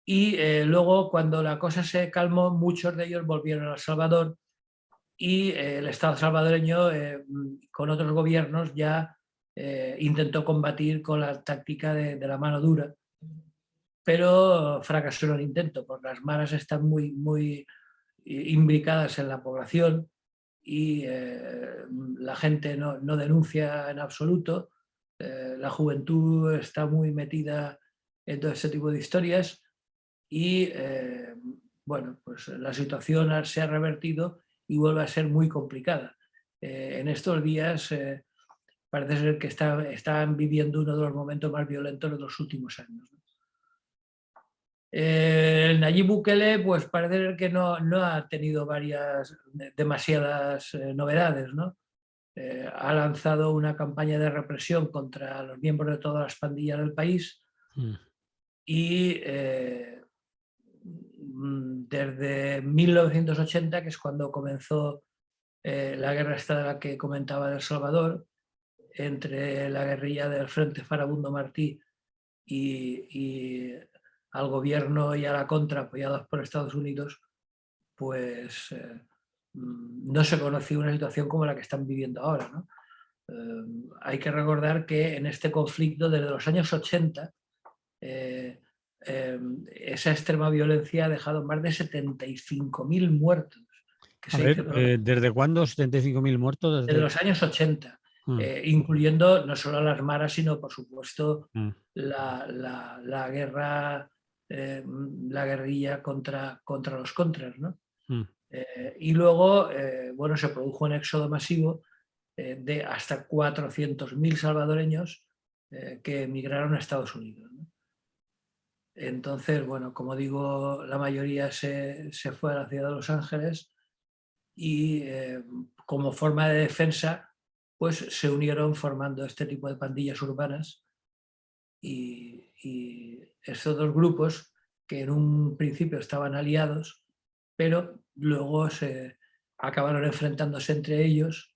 Y luego, cuando la cosa se calmó, muchos de ellos volvieron a El Salvador y el Estado salvadoreño, con otros gobiernos, ya intentó combatir con la táctica de la mano dura, pero fracasó en el intento, porque las maras están muy imbricadas en la población y la gente no denuncia en absoluto. La juventud está muy metida en todo este tipo de historias y bueno, pues la situación se ha revertido y vuelve a ser muy complicada. En estos días parece ser que están viviendo uno de los momentos más violentos de los últimos años. El Nayib Bukele, pues parece que no ha tenido demasiadas novedades, ¿no? Ha lanzado una campaña de represión contra los miembros de todas las pandillas del país y desde 1980, que es cuando comenzó la guerra esta de la que comentaba de El Salvador, entre la guerrilla del Frente Farabundo Martí y al gobierno y a la Contra, apoyados por Estados Unidos, pues no se conocía una situación como la que están viviendo ahora, ¿no? Hay que recordar que en este conflicto, desde los años 80, esa extrema violencia ha dejado más de 75.000 muertos. A ver, ¿desde cuándo 75.000 muertos? Desde los años 80, incluyendo no solo las maras, sino por supuesto la guerra, la guerrilla contra los contras, ¿no? Y luego, bueno, se produjo un éxodo masivo de hasta 400.000 salvadoreños que emigraron a Estados Unidos, ¿no? Entonces, bueno, como digo, la mayoría se fue a la ciudad de Los Ángeles y como forma de defensa, pues se unieron formando este tipo de pandillas urbanas y estos dos grupos, que en un principio estaban aliados, pero luego se acabaron enfrentándose entre ellos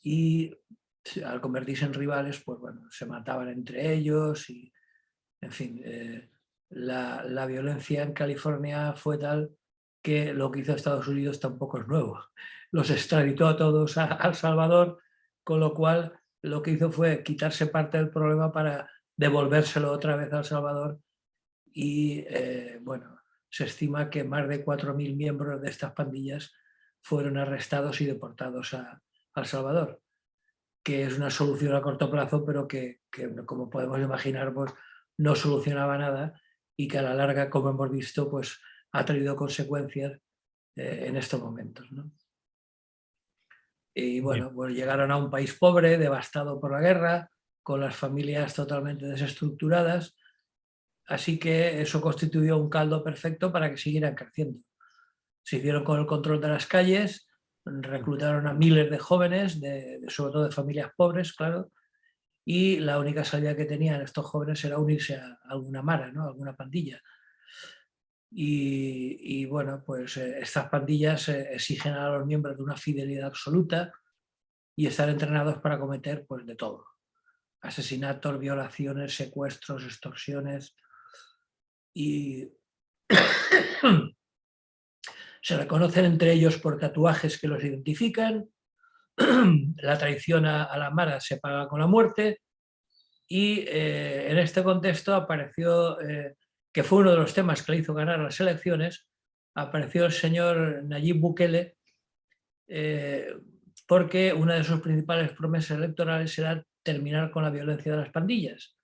y al convertirse en rivales, pues bueno, se mataban entre ellos y, en fin, la violencia en California fue tal que lo que hizo Estados Unidos tampoco es nuevo. Los extraditó a todos a El Salvador, con lo cual lo que hizo fue quitarse parte del problema para devolvérselo otra vez a El Salvador y bueno, se estima que más de 4.000 miembros de estas pandillas fueron arrestados y deportados a El Salvador, que es una solución a corto plazo, pero que como podemos imaginar, pues no solucionaba nada y que a la larga, como hemos visto, pues ha traído consecuencias en estos momentos, ¿no? Y bueno, pues llegaron a un país pobre, devastado por la guerra, con las familias totalmente desestructuradas, así que eso constituyó un caldo perfecto para que siguieran creciendo. Se hicieron con el control de las calles, reclutaron a miles de jóvenes, sobre todo de familias pobres, claro, y la única salida que tenían estos jóvenes era unirse a alguna mara, ¿no? A alguna pandilla. Y bueno, pues estas pandillas exigen a los miembros de una fidelidad absoluta y estar entrenados para cometer pues de todo: asesinatos, violaciones, secuestros, extorsiones, y se reconocen entre ellos por tatuajes que los identifican. La traición a la mara se paga con la muerte, y en este contexto apareció, que fue uno de los temas que le hizo ganar las elecciones, apareció el señor Nayib Bukele, porque una de sus principales promesas electorales era terminar con la violencia de las pandillas.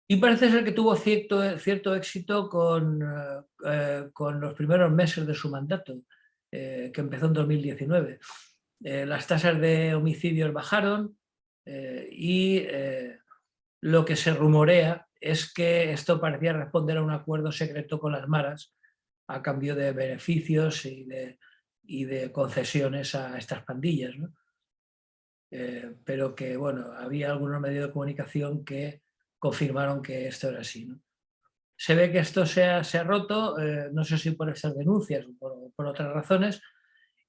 Y parece ser que tuvo cierto éxito con los primeros meses de su mandato, que empezó en 2019. Las tasas de homicidios bajaron, y lo que se rumorea es que esto parecía responder a un acuerdo secreto con las maras a cambio de beneficios y de concesiones a estas pandillas, ¿no? Pero que, bueno, había algunos medios de comunicación que confirmaron que esto era así, ¿no? Se ve que esto se ha roto, no sé si por estas denuncias o por otras razones,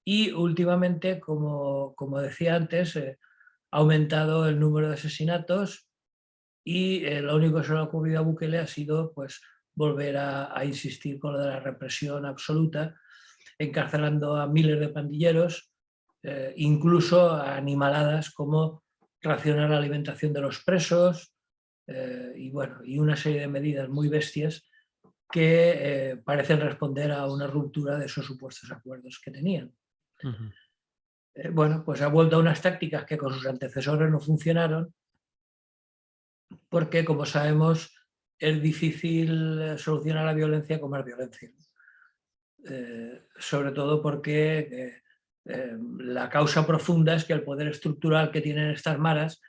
y últimamente, como decía antes, ha aumentado el número de asesinatos, y lo único que se le ha ocurrido a Bukele ha sido pues volver a insistir con lo de la represión absoluta, encarcelando a miles de pandilleros, incluso a animaladas como racionar la alimentación de los presos, y bueno, y una serie de medidas muy bestias que parecen responder a una ruptura de esos supuestos acuerdos que tenían. Bueno, pues ha vuelto a unas tácticas que con sus antecesores no funcionaron, porque, como sabemos, es difícil solucionar la violencia con más violencia. Sobre todo porque la causa profunda es que el poder estructural que tienen estas maras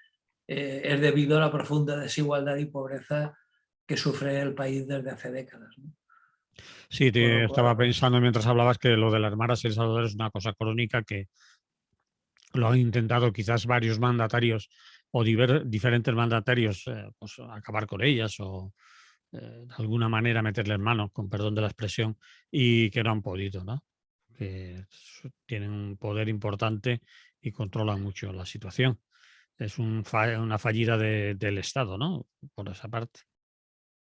es debido a la profunda desigualdad y pobreza que sufre el país desde hace décadas, ¿no? Sí, estaba Pues, pensando mientras hablabas que lo de las maras en El Salvador es una cosa crónica que lo han intentado quizás varios mandatarios o diferentes mandatarios pues, acabar con ellas o de alguna manera meterles mano, con perdón de la expresión, y que no han podido, ¿no? Que tienen un poder importante y controlan mucho la situación. Es una fallida del Estado, ¿no? Por esa parte.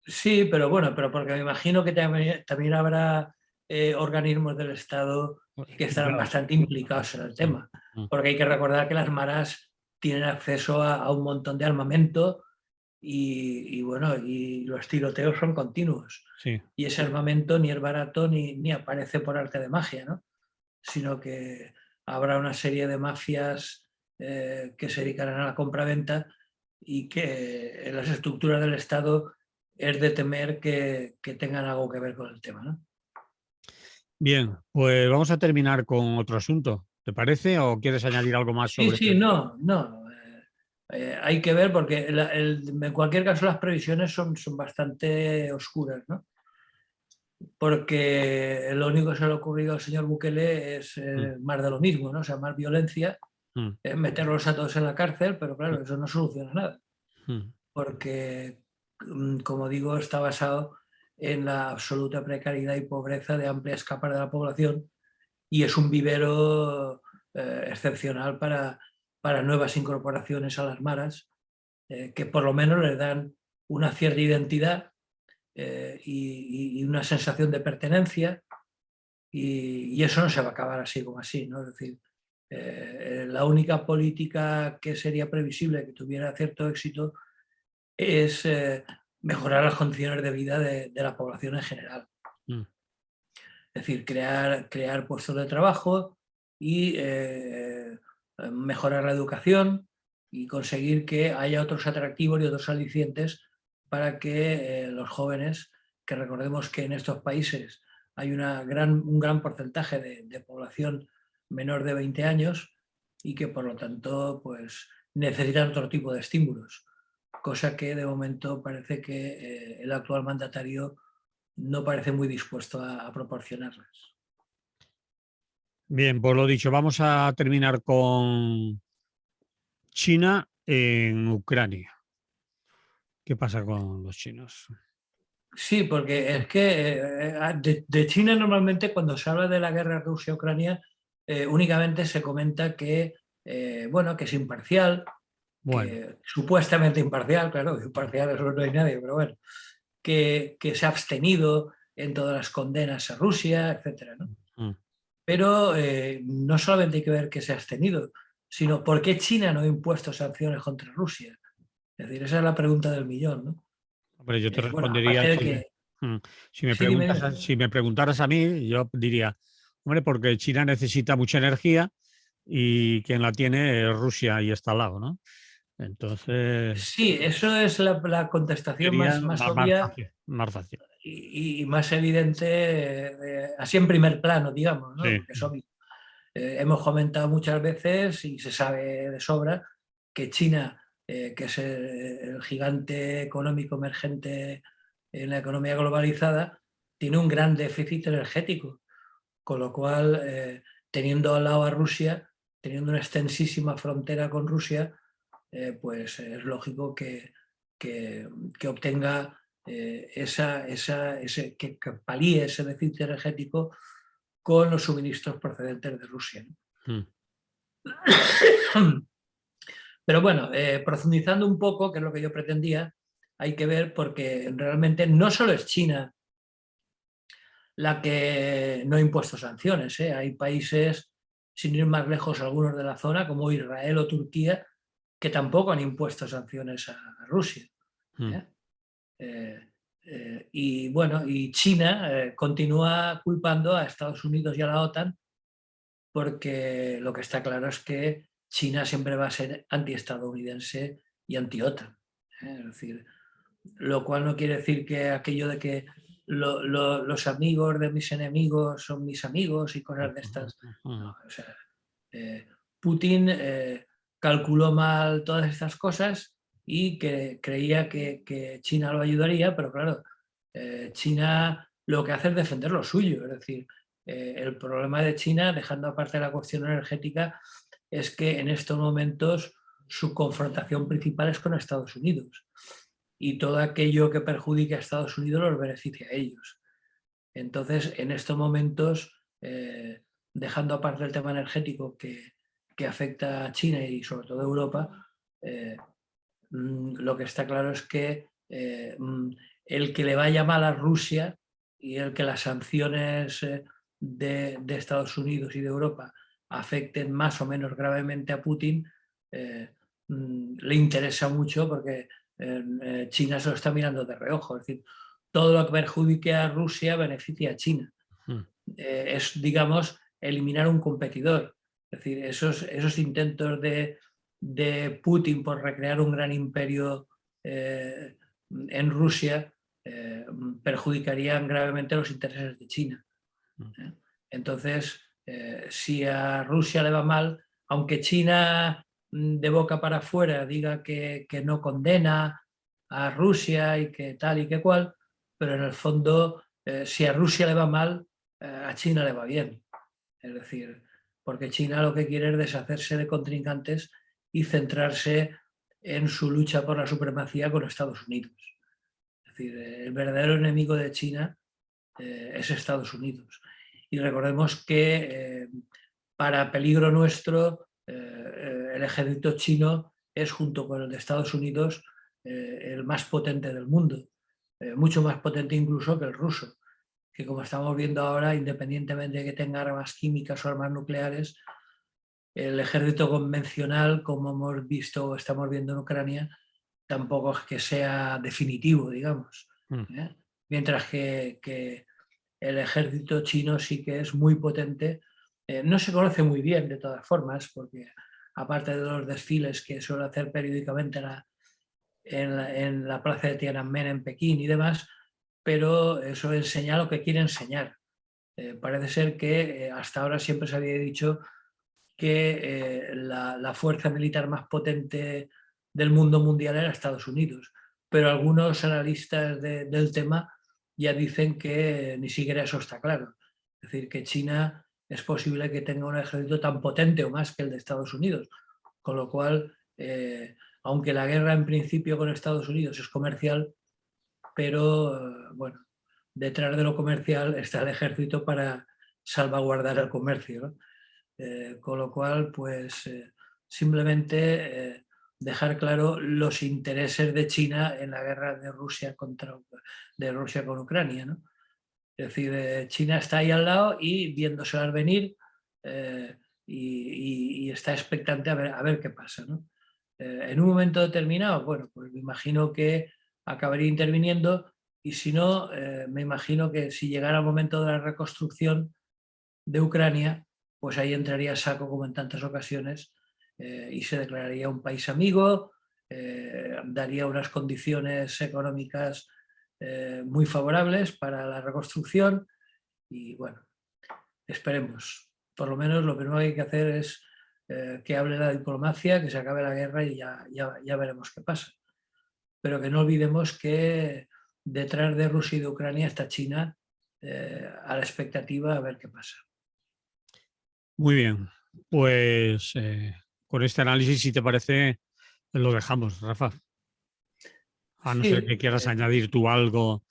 sí, pero bueno, pero porque me imagino que también habrá organismos del Estado que estarán Claro. bastante implicados en el tema, Mm. porque hay que recordar que las maras tienen acceso a un montón de armamento, y bueno, y los tiroteos son continuos. Sí. Y ese armamento ni es barato ni aparece por arte de magia, ¿no? Sino que habrá una serie de mafias que se dedicarán a la compraventa, y que en las estructuras del Estado es de temer que tengan algo que ver con el tema, ¿no? Bien, pues vamos a terminar con otro asunto. ¿Te parece? ¿O quieres añadir algo más Sí, sobre? sí, no. Hay que ver, porque en cualquier caso las previsiones son bastante oscuras, ¿no? Porque lo único que se le ha ocurrido al señor Bukele es Mm, más de lo mismo, ¿no? O sea, más violencia, mm, meterlos a todos en la cárcel, pero claro, eso no soluciona nada, mm. porque, como digo, está basado en la absoluta precariedad y pobreza de amplias capas de la población, y es un vivero excepcional para nuevas incorporaciones a las maras, que por lo menos les dan una cierta identidad, y una sensación de pertenencia, y eso no se va a acabar así como así, ¿no? Es decir, la única política que sería previsible que tuviera cierto éxito es mejorar las condiciones de vida de la población en general. Mm. Es decir, crear puestos de trabajo y mejorar la educación, y conseguir que haya otros atractivos y otros alicientes para que los jóvenes, que recordemos que en estos países hay un gran porcentaje de población menor de 20 años, y que por lo tanto pues, necesitan otro tipo de estímulos, cosa que de momento parece que el actual mandatario no parece muy dispuesto a proporcionarlas. Bien, pues lo dicho, vamos a terminar con China en Ucrania. ¿Qué pasa con los chinos? Sí, porque es que de China normalmente cuando se habla de la guerra Rusia-Ucrania únicamente se comenta que, bueno, que es imparcial, Bueno, que supuestamente imparcial, claro, imparcial eso no hay nadie, pero bueno, que se ha abstenido en todas las condenas a Rusia, etcétera, ¿no? mm. Pero no solamente hay que ver que se ha abstenido, sino por qué China no ha impuesto sanciones contra Rusia. Es decir, esa es la pregunta del millón, ¿no? Hombre, yo te Bueno, respondería aparte de si me, que... mm, si me Sí, dime, preguntas, dime. si me preguntaras a mí, yo diría, hombre, porque China necesita mucha energía y quien la tiene es Rusia y está al lado, ¿no? Entonces, Sí, eso es la contestación sería más más obvia fácil, más fácil. y más evidente, así en primer plano, digamos, ¿no? Sí. Porque es obvio. Hemos comentado muchas veces y se sabe de sobra que China, que es el gigante económico emergente en la economía globalizada, tiene un gran déficit energético, con lo cual, teniendo al lado a Rusia, teniendo una extensísima frontera con Rusia, pues es lógico que obtenga que palíe ese déficit energético con los suministros procedentes de Rusia, ¿no? Mm. Pero bueno, profundizando un poco, que es lo que yo pretendía, hay que ver porque realmente no solo es China la que no ha impuesto sanciones, ¿eh? Hay países, sin ir más lejos, algunos de la zona, como Israel o Turquía, que tampoco han impuesto sanciones a Rusia, Mm. ¿eh? Y bueno, y China continúa culpando a Estados Unidos y a la OTAN porque lo que está claro es que China siempre va a ser antiestadounidense y anti-OTAN. Es decir, lo cual no quiere decir que aquello de que los amigos de mis enemigos son mis amigos y cosas de estas. No, Mm. o sea, Putin calculó mal todas estas cosas y que creía que China lo ayudaría, pero claro, China lo que hace es defender lo suyo. Es decir, el problema de China, dejando aparte la cuestión energética, es que en estos momentos su confrontación principal es con Estados Unidos y todo aquello que perjudique a Estados Unidos los beneficia a ellos. Entonces, en estos momentos, dejando aparte el tema energético que afecta a China y sobre todo a Europa, lo que está claro es que el que le vaya mal a Rusia y el que las sanciones de Estados Unidos y de Europa afecten más o menos gravemente a Putin, le interesa mucho porque China se lo está mirando de reojo. Es decir, todo lo que perjudique a Rusia beneficia a China. Mm. Es, digamos, eliminar un competidor. Es decir, esos intentos de Putin por recrear un gran imperio en Rusia perjudicarían gravemente los intereses de China. ¿Eh? Entonces, si a Rusia le va mal, aunque China de boca para afuera diga que no condena a Rusia y que tal y que cual, pero en el fondo, si a Rusia le va mal, a China le va bien. Es decir, porque China lo que quiere es deshacerse de contrincantes y centrarse en su lucha por la supremacía con Estados Unidos. Es decir, el verdadero enemigo de China es Estados Unidos. Y recordemos que para peligro nuestro, el ejército chino es, junto con el de Estados Unidos, el más potente del mundo, mucho más potente incluso que el ruso, que como estamos viendo ahora, independientemente de que tenga armas químicas o armas nucleares, el ejército convencional, como hemos visto o estamos viendo en Ucrania, tampoco es que sea definitivo, digamos. Mm. ¿Eh? Mientras que el ejército chino sí que es muy potente. No se conoce muy bien, de todas formas, porque aparte de los desfiles que suele hacer periódicamente en la plaza de Tiananmen en Pekín y demás, pero eso enseña lo que quiere enseñar. Parece ser que hasta ahora siempre se había dicho que la fuerza militar más potente del mundo mundial era Estados Unidos, pero algunos analistas del tema ya dicen que ni siquiera eso está claro. Es decir, que China es posible que tenga un ejército tan potente o más que el de Estados Unidos, con lo cual aunque la guerra en principio con Estados Unidos es comercial, pero bueno, detrás de lo comercial está el ejército para salvaguardar el comercio, ¿no? Con lo cual, pues simplemente dejar claro los intereses de China en la guerra de Rusia con Ucrania, ¿no? Es decir, China está ahí al lado y viéndoselas venir y está expectante a ver qué pasa, ¿no? En un momento determinado, bueno, pues me imagino que acabaría interviniendo y si no, me imagino que si llegara el momento de la reconstrucción de Ucrania, pues ahí entraría a saco como en tantas ocasiones y se declararía un país amigo, daría unas condiciones económicas muy favorables para la reconstrucción y bueno, esperemos. Por lo menos lo primero que hay que hacer es que hable la diplomacia, que se acabe la guerra y ya veremos qué pasa. Pero que no olvidemos que detrás de Rusia y de Ucrania está China a la expectativa a ver qué pasa. Muy bien, pues con este análisis, si te parece, lo dejamos, Rafa. A no ser Sí, que quieras añadir tú algo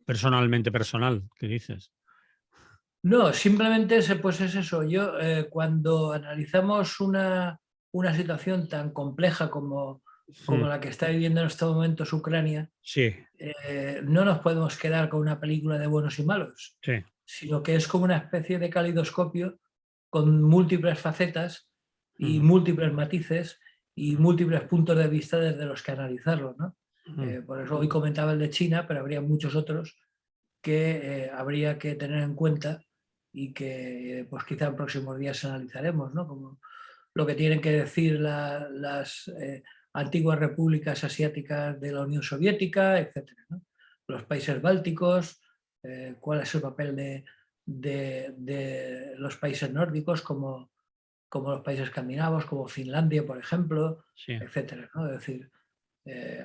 personalmente personal, ¿qué dices? no, simplemente pues es eso. Yo cuando analizamos una situación tan compleja como la que está viviendo en estos momentos Ucrania, Sí, no nos podemos quedar con una película de buenos y malos, sí. sino que es como una especie de calidoscopio con múltiples facetas y Ujú, múltiples matices y múltiples puntos de vista desde los que analizarlo, ¿no? ujú. Por eso hoy comentaba el de China, pero habría muchos otros que habría que tener en cuenta y que pues quizá en próximos días analizaremos, ¿no? Como lo que tienen que decir las antiguas repúblicas asiáticas de la Unión Soviética, etcétera, ¿no? Los países bálticos, cuál es el papel de los países nórdicos como los países escandinavos, como Finlandia, por ejemplo, Sí. etcétera, ¿no? Es decir,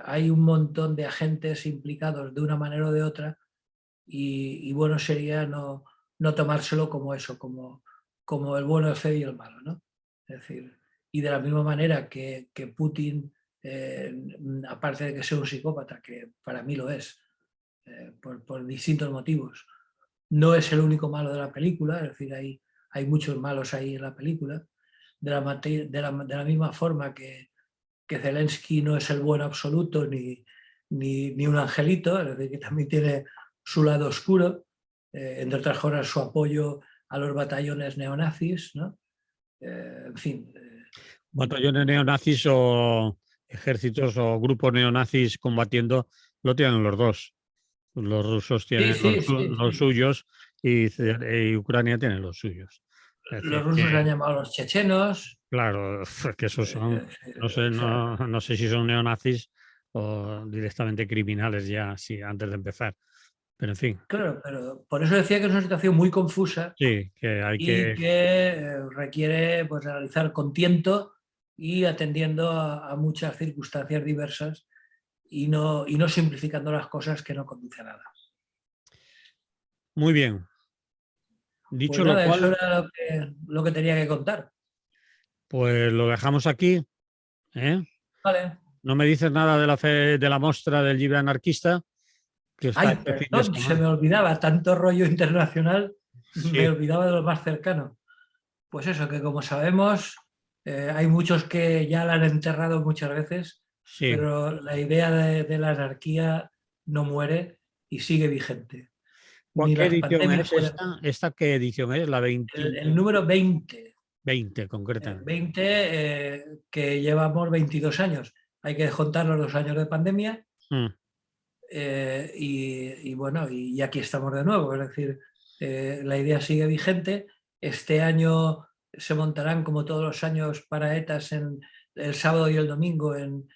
hay un montón de agentes implicados de una manera o de otra y bueno sería no tomárselo como eso, como el bueno, el feo y el malo, ¿no? Es decir, y de la misma manera que Putin, aparte de que sea un psicópata, que para mí lo es, por distintos motivos, no es el único malo de la película, es decir, hay muchos malos ahí en la película, de la misma forma que Zelensky no es el bueno absoluto ni un angelito, es decir, que también tiene su lado oscuro, entre otras cosas su apoyo a los batallones neonazis, ¿no? En fin. Batallones neonazis o ejércitos o grupos neonazis combatiendo, lo tienen los dos. Los rusos Sí, tienen sí, sí, los sí. suyos y Ucrania tiene los suyos. Es Los decir, rusos han que, llamado a los chechenos. claro, que esos son, O sea, no sé si son neonazis o directamente criminales ya, sí, antes de empezar. Pero en fin, claro, pero por eso decía que es una situación muy confusa sí, que hay y que, que requiere pues, analizar con tiento y atendiendo a muchas circunstancias diversas y no simplificando las cosas que no conduce a nada. muy bien. Pues Dicho lo nada, eso cual, era lo que tenía que contar. pues lo dejamos aquí, ¿eh? Vale. No me dices nada de la fe, de la mostra del libro anarquista, que está Ay, este fin de perdón, se me semana. olvidaba, tanto rollo internacional, me Sí, olvidaba de lo más cercano. Pues eso, que como sabemos, hay muchos que ya la han enterrado muchas veces, sí. pero la idea de la anarquía no muere y sigue vigente. Ni ¿Qué las edición pandemias es pueden... esta? ¿Esta qué edición es? La El número 20, 20 concretamente. 20 que llevamos 22 años. Hay que contar los 2 años de pandemia Mm. y bueno, y aquí estamos de nuevo. Es decir, la idea sigue vigente. Este año se montarán, como todos los años, paraetas el sábado y el domingo en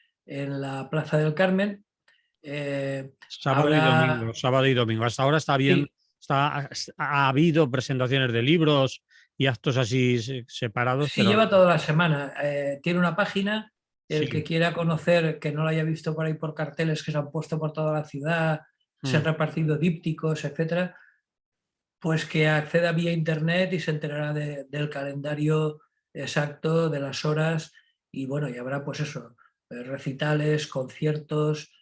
la Plaza del Carmen. Sábado y Habrá... domingo, sábado y domingo. Hasta ahora está bien, Sí, ha habido presentaciones de libros y actos así separados, sí, pero lleva toda la semana. Tiene una página. El que sí. quiera conocer, que no lo haya visto por ahí por carteles que se han puesto por toda la ciudad, se han Mm. repartido dípticos, etcétera, pues que acceda vía internet y se enterará del calendario exacto, de las horas y bueno, y habrá pues eso, recitales, conciertos,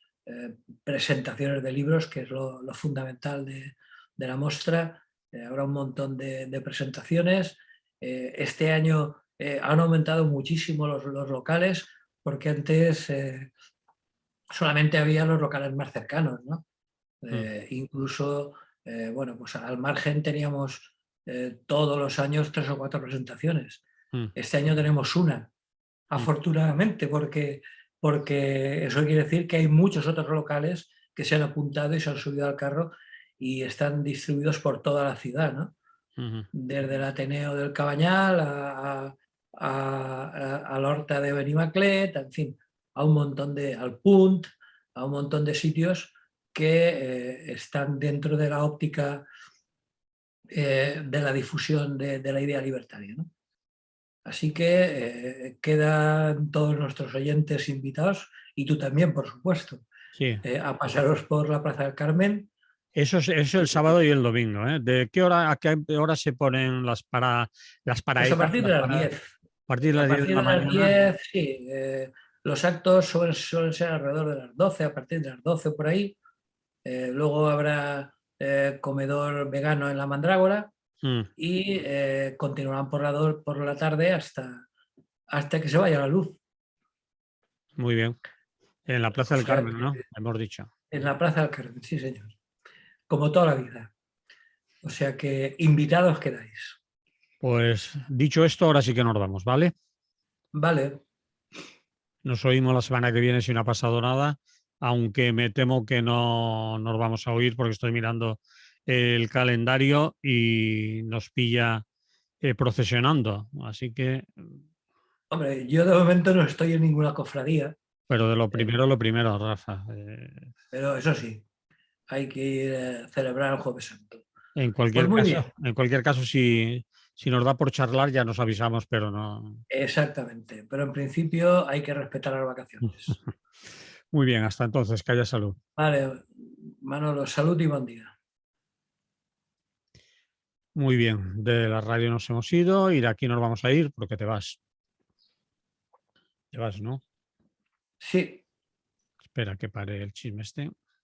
presentaciones de libros, que es lo fundamental de la mostra. Habrá un montón de presentaciones. Este año han aumentado muchísimo los locales, porque antes solamente había los locales más cercanos, ¿no? Incluso, bueno, pues al margen teníamos todos los años 3 o 4 presentaciones. Este año tenemos una, afortunadamente, porque eso quiere decir que hay muchos otros locales que se han apuntado y se han subido al carro y están distribuidos por toda la ciudad, ¿no? Desde el Ateneo del Cabañal a la Horta de Benimaclet, en fin, a un montón al Punt, a un montón de sitios que están dentro de la óptica de la difusión de la idea libertaria, ¿no? Así que quedan todos nuestros oyentes invitados, y tú también, por supuesto, Sí. a pasaros por la Plaza del Carmen. Eso es el sábado y el domingo, ¿eh? ¿De qué hora a qué hora se ponen las Pues paradas? a partir de las 10. A partir de A las 10 de partir la de las mañana. 10, sí. Los actos suelen ser alrededor de las 12, a partir de las 12 por ahí. Luego habrá comedor vegano en la Mandrágora y continuarán por la tarde hasta que se vaya la luz. Muy bien. En la Plaza O del sea, Carmen, ¿no? Hemos dicho. en la Plaza del Carmen, sí, señor. Como toda la vida. O sea que invitados quedáis. Pues dicho esto, ahora sí que nos vamos, ¿vale? Vale. Nos oímos la semana que viene si no ha pasado nada, aunque me temo que no nos vamos a oír porque estoy mirando el calendario y nos pilla procesionando. Así que, Hombre, yo de momento no estoy en ninguna cofradía, pero de lo primero, Rafa. pero eso sí, hay que ir a celebrar el Jueves Santo. En Pues cualquier muy caso, bien, si nos da por charlar, ya nos avisamos, pero no. exactamente. Pero en principio hay que respetar las vacaciones. Muy bien, hasta entonces, que haya salud. Vale, Manolo, salud y buen día. Muy bien, de la radio nos hemos ido y de aquí nos vamos a ir porque te vas. Te vas, ¿no? Sí. Espera que pare el chisme este.